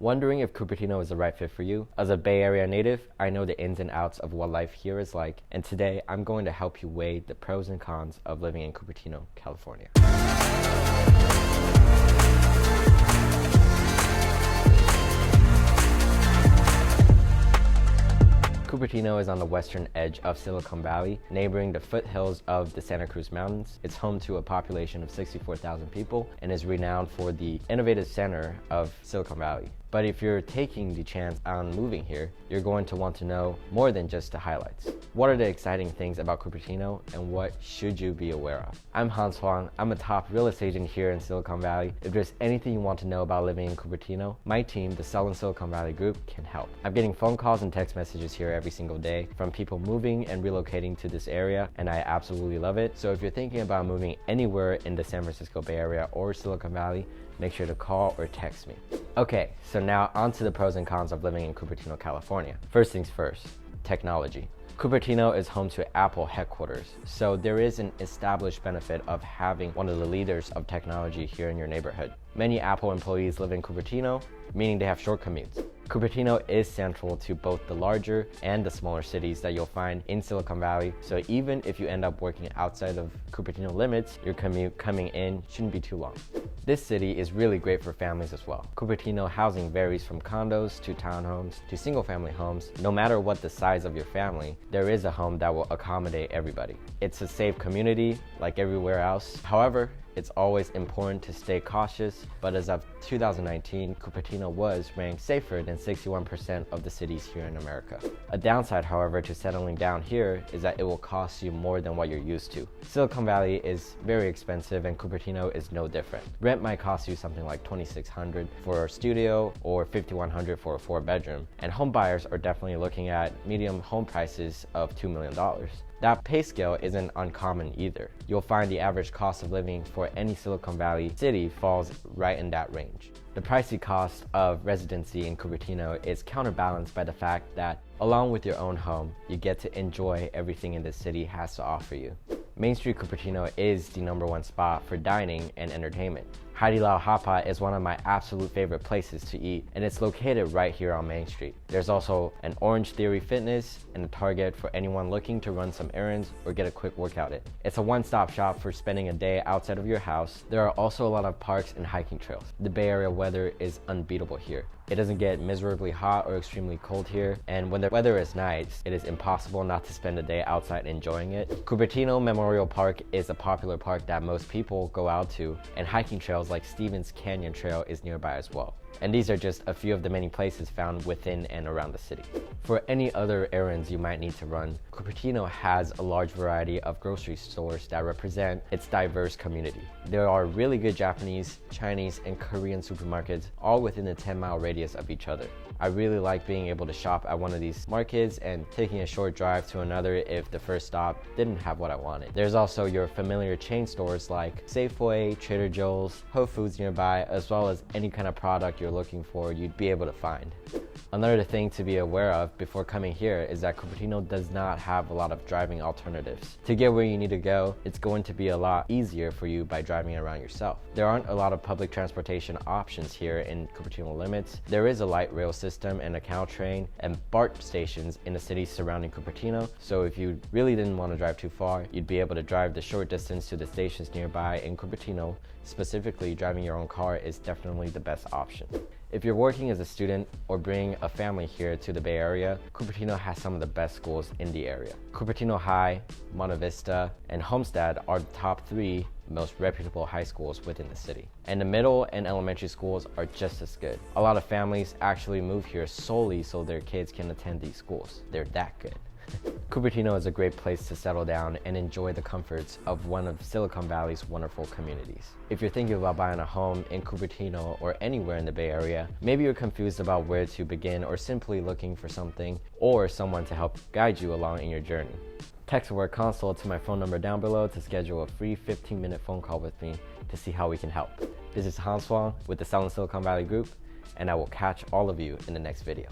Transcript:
Wondering if Cupertino is the right fit for you? As a Bay Area native, I know the ins and outs of what life here is like, and today I'm going to help you weigh the pros and cons of living in Cupertino, California. Cupertino is on the western edge of Silicon Valley, neighboring the foothills of the Santa Cruz Mountains. It's home to a population of 64,000 people and is renowned for the innovative center of Silicon Valley. But if you're taking the chance on moving here, you're going to want to know more than just the highlights. What are the exciting things about Cupertino and what should you be aware of? I'm Huang. I'm a top real estate agent here in Silicon Valley. If there's anything you want to know about living in Cupertino, my team, the Southern Silicon Valley Group, can help. I'm getting phone calls and text messages here every single day from people moving and relocating to this area, and I absolutely love it. So if you're thinking about moving anywhere in the San Francisco Bay Area or Silicon Valley, make sure to call or text me. Okay, so now on to the pros and cons of living in Cupertino, California. First things first, technology. Cupertino is home to Apple headquarters, so there is an established benefit of having one of the leaders of technology here in your neighborhood. Many Apple employees live in Cupertino, meaning they have short commutes. Cupertino is central to both the larger and the smaller cities that you'll find in Silicon Valley, so even if you end up working outside of Cupertino limits, your commute coming in shouldn't be too long. This city is really great for families as well. Cupertino housing varies from condos to townhomes to single-family homes. No matter what the size of your family, there is a home that will accommodate everybody. It's a safe community like everywhere else. However, it's always important to stay cautious, but as of 2019, Cupertino was ranked safer than 61% of the cities here in America. A downside, however, to settling down here is that it will cost you more than what you're used to. Silicon Valley is very expensive and Cupertino is no different. Rent might cost you something like $2,600 for a studio or $5,100 for a 4-bedroom, and home buyers are definitely looking at medium home prices of $2 million. That pay scale isn't uncommon either. You'll find the average cost of living for any Silicon Valley city falls right in that range. The pricey cost of residency in Cupertino is counterbalanced by the fact that along with your own home, you get to enjoy everything in this city has to offer you. Main Street Cupertino is the #1 spot for dining and entertainment. Haidilao Hapa is one of my absolute favorite places to eat, and it's located right here on Main Street. There's also an Orange Theory Fitness and a Target for anyone looking to run some errands or get a quick workout in. It's a one-stop shop for spending a day outside of your house. There are also a lot of parks and hiking trails. The Bay Area weather is unbeatable here. It doesn't get miserably hot or extremely cold here, and when the weather is nice, it is impossible not to spend a day outside enjoying it. Cupertino Memorial Park is a popular park that most people go out to, and hiking trails like Stevens Canyon Trail is nearby as well. And these are just a few of the many places found within and around the city. For any other errands you might need to run, Cupertino has a large variety of grocery stores that represent its diverse community. There are really good Japanese, Chinese, and Korean supermarkets all within a 10-mile radius of each other. I really like being able to shop at one of these markets and taking a short drive to another if the first stop didn't have what I wanted. There's also your familiar chain stores like Safeway, Trader Joe's, Whole Foods nearby, as well as any kind of product you're looking for you'd be able to find. Another thing to be aware of before coming here is that Cupertino does not have a lot of driving alternatives. To get where you need to go, it's going to be a lot easier for you by driving around yourself. There aren't a lot of public transportation options here in Cupertino limits. There is a light rail system and a Caltrain and BART stations in the cities surrounding Cupertino, so if you really didn't want to drive too far, you'd be able to drive the short distance to the stations nearby in Cupertino. Specifically, driving your own car is definitely the best option. If you're working as a student or bring a family here to the Bay Area, Cupertino has some of the best schools in the area. Cupertino High, Monte Vista, and Homestead are the top 3 most reputable high schools within the city. And the middle and elementary schools are just as good. A lot of families actually move here solely so their kids can attend these schools. They're that good. Cupertino is a great place to settle down and enjoy the comforts of one of Silicon Valley's wonderful communities. If you're thinking about buying a home in Cupertino or anywhere in the Bay Area, maybe you're confused about where to begin or simply looking for something or someone to help guide you along in your journey. Text the word consult to my phone number down below to schedule a free 15-minute phone call with me to see how we can help. This is Huang with the Southern Silicon Valley Group, and I will catch all of you in the next video.